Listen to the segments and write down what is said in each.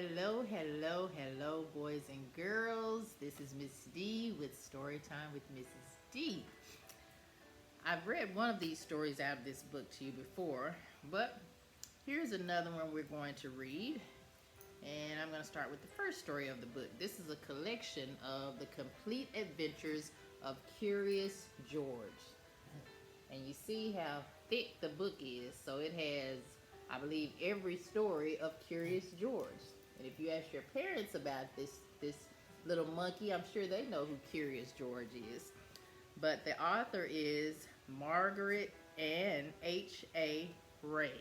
Hello, boys and girls. This is Miss D with Storytime with Mrs. D. I've read one of these stories out of this book to you before, but here's another one we're going to read. And I'm going to start with the first story of the book. This is a collection of the complete adventures of Curious George. And you see how thick the book is, so it has, I believe, every story of Curious George. And if you ask your parents about this little monkey, I'm sure they know who Curious George is. But the author is Margaret Ann H.A. Ray.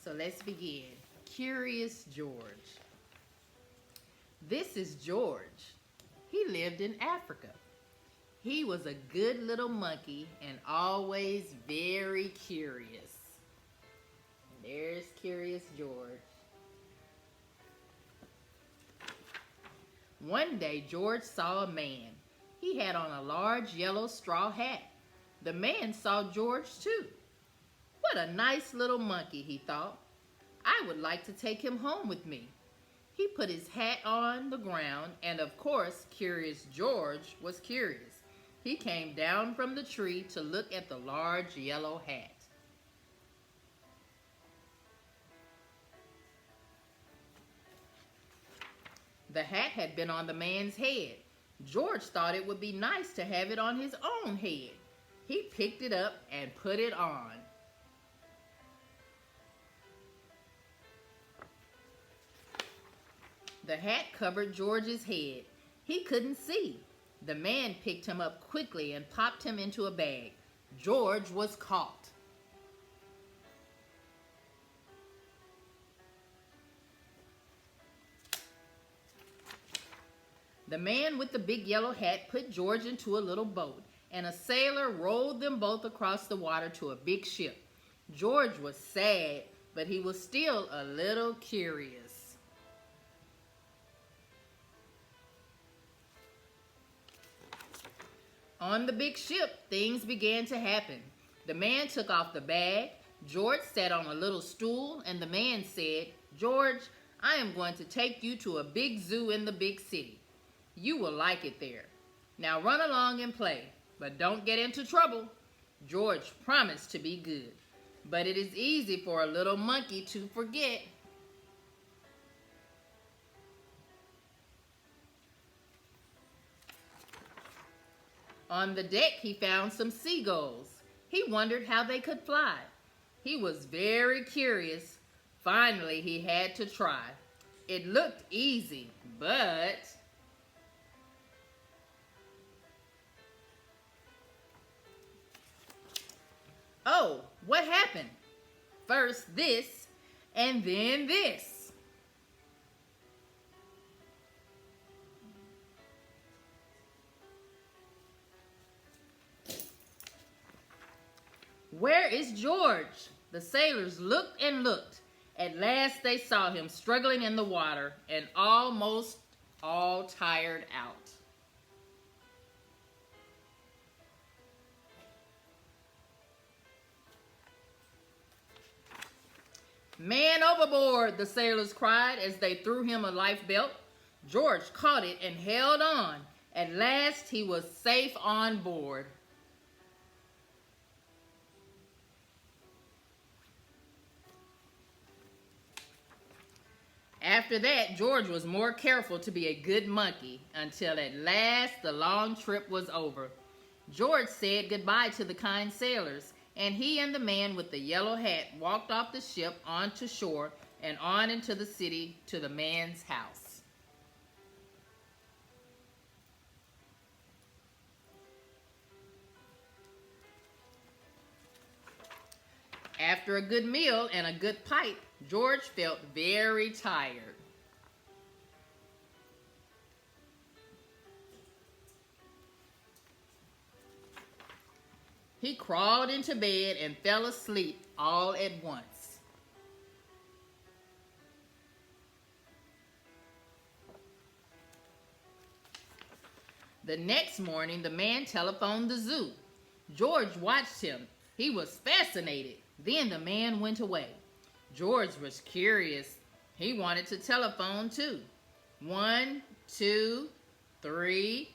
So let's begin. Curious George. This is George. He lived in Africa. He was a good little monkey and always very curious. There's Curious George. One day, George saw a man. He had on a large yellow straw hat. The man saw George too. What a nice little monkey, he thought. I would like to take him home with me. He put his hat on the ground, and of course, Curious George was curious. He came down from the tree to look at the large yellow hat. The hat had been on the man's head. George thought it would be nice to have it on his own head. He picked it up and put it on. The hat covered George's head. He couldn't see. The man picked him up quickly and popped him into a bag. George was caught. The man with the big yellow hat put George into a little boat, and a sailor rowed them both across the water to a big ship. George was sad, but he was still a little curious. On the big ship, things began to happen. The man took off the bag. George sat on a little stool, and the man said, "George, I am going to take you to a big zoo in the big city. You will like it there. Now run along and play, but don't get into trouble." George promised to be good, but it is easy for a little monkey to forget. On the deck, he found some seagulls. He wondered how they could fly. He was very curious. Finally, he had to try. It looked easy, but oh, what happened? First this, and then this. Where is George? The sailors looked and looked. At last they saw him struggling in the water and almost all tired out. "Man overboard," the sailors cried as they threw him a life belt. George caught it and held on. At last he was safe on board. After that, George was more careful to be a good monkey until at last the long trip was over. George said goodbye to the kind sailors, and he and the man with the yellow hat walked off the ship onto shore and on into the city to the man's house. After a good meal and a good pipe, George felt very tired. He crawled into bed and fell asleep all at once. The next morning, the man telephoned the zoo. George watched him. He was fascinated. Then the man went away. George was curious. He wanted to telephone too. 1, 2, 3,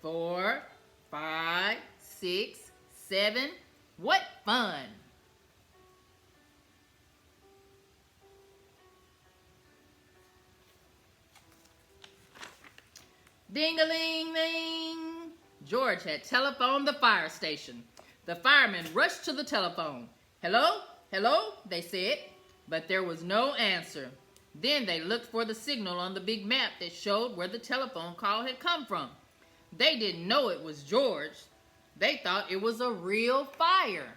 4, 5, 6, 7. What fun! Ding-a-ling-ling! George had telephoned the fire station. The firemen rushed to the telephone. Hello? Hello? They said. But there was no answer. Then they looked for the signal on the big map that showed where the telephone call had come from. They didn't know it was George. They thought it was a real fire.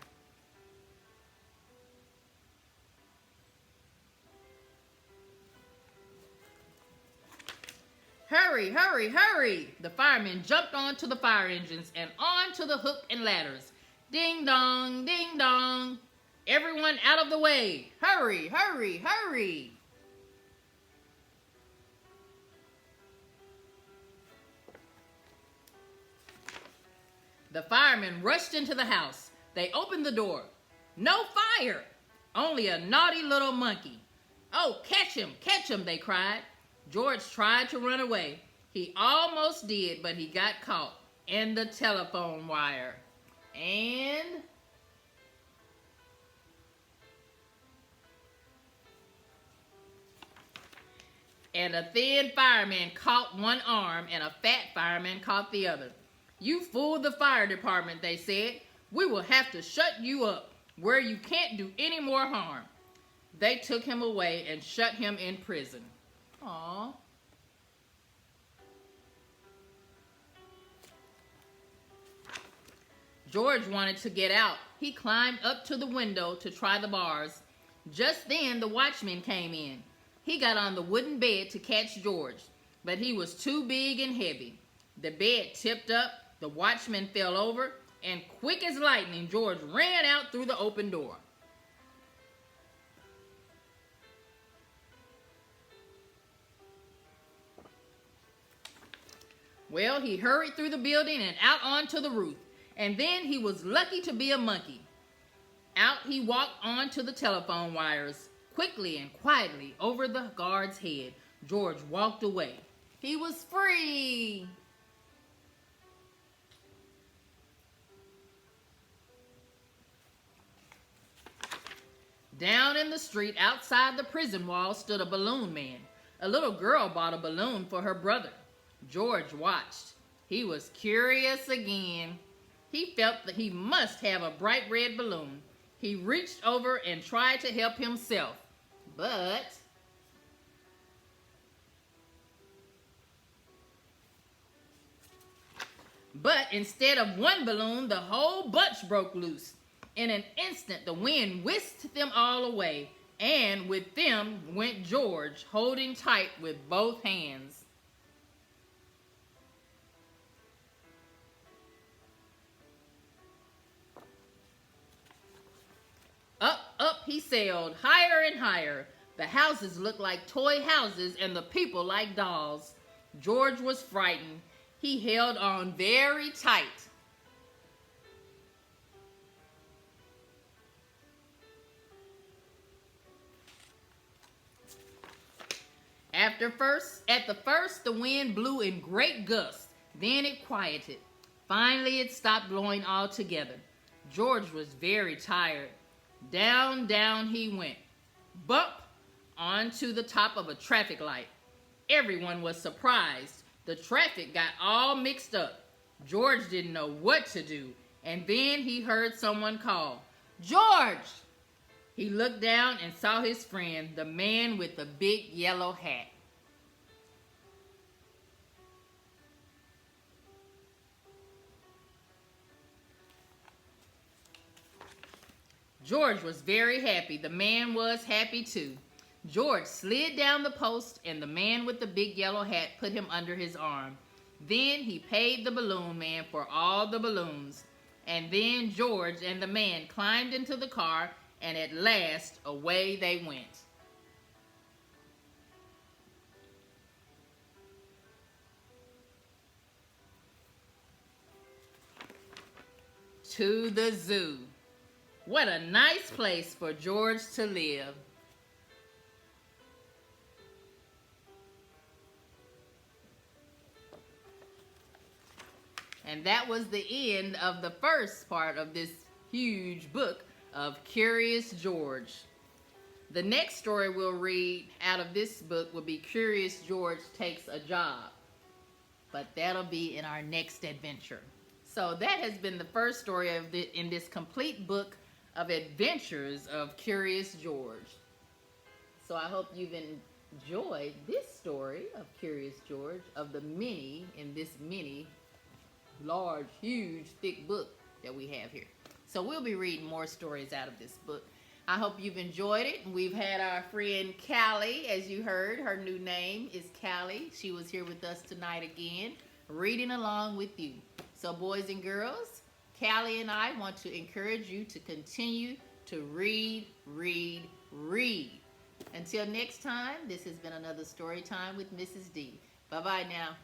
Hurry, hurry, hurry! The firemen jumped onto the fire engines and onto the hook and ladders. Ding dong, ding dong. Everyone out of the way. Hurry, hurry, hurry. The firemen rushed into the house. They opened the door. No fire! Only a naughty little monkey. Oh, catch him, they cried. George tried to run away. He almost did, but he got caught in the telephone wire. And a thin fireman caught one arm and a fat fireman caught the other. You fooled the fire department, they said. We will have to shut you up where you can't do any more harm. They took him away and shut him in prison. Aww. George wanted to get out. He climbed up to the window to try the bars. Just then, the watchman came in. He got on the wooden bed to catch George, but he was too big and heavy. The bed tipped up, the watchman fell over, and quick as lightning, George ran out through the open door. Well, he hurried through the building and out onto the roof, and then he was lucky to be a monkey. Out he walked onto the telephone wires. Quickly and quietly over the guard's head, George walked away. He was free. Down in the street outside the prison wall stood a balloon man. A little girl bought a balloon for her brother. George watched. He was curious again. He felt that he must have a bright red balloon. He reached over and tried to help himself. But instead of one balloon, the whole bunch broke loose. In an instant, the wind whisked them all away, and with them went George, holding tight with both hands. Up, up he sailed, higher and higher. The houses looked like toy houses and the people like dolls. George was frightened. He held on very tight. At the first, the wind blew in great gusts. Then it quieted. Finally, it stopped blowing altogether. George was very tired. Down, down he went. Bump! Onto the top of a traffic light. Everyone was surprised. The traffic got all mixed up. George didn't know what to do. And then he heard someone call, "George!" He looked down and saw his friend, the man with the big yellow hat. George was very happy. The man was happy too. George slid down the post and the man with the big yellow hat put him under his arm. Then he paid the balloon man for all the balloons. And then George and the man climbed into the car, and at last away they went. To the zoo. What a nice place for George to live. And that was the end of the first part of this huge book of Curious George. The next story we'll read out of this book will be Curious George Takes a Job. But that'll be in our next adventure. So that has been the first story in this complete book of adventures of Curious George. So I hope you've enjoyed this story of Curious George, of the many in this mini, large, huge, thick book that we have here. So we'll be reading more stories out of this book. I hope you've enjoyed it. We've had our friend Callie, as you heard. Her new name is Callie. She was here with us tonight again, reading along with you. So boys and girls, Callie and I want to encourage you to continue to read, read, read. Until next time, this has been another story time with Mrs. D. Bye-bye now.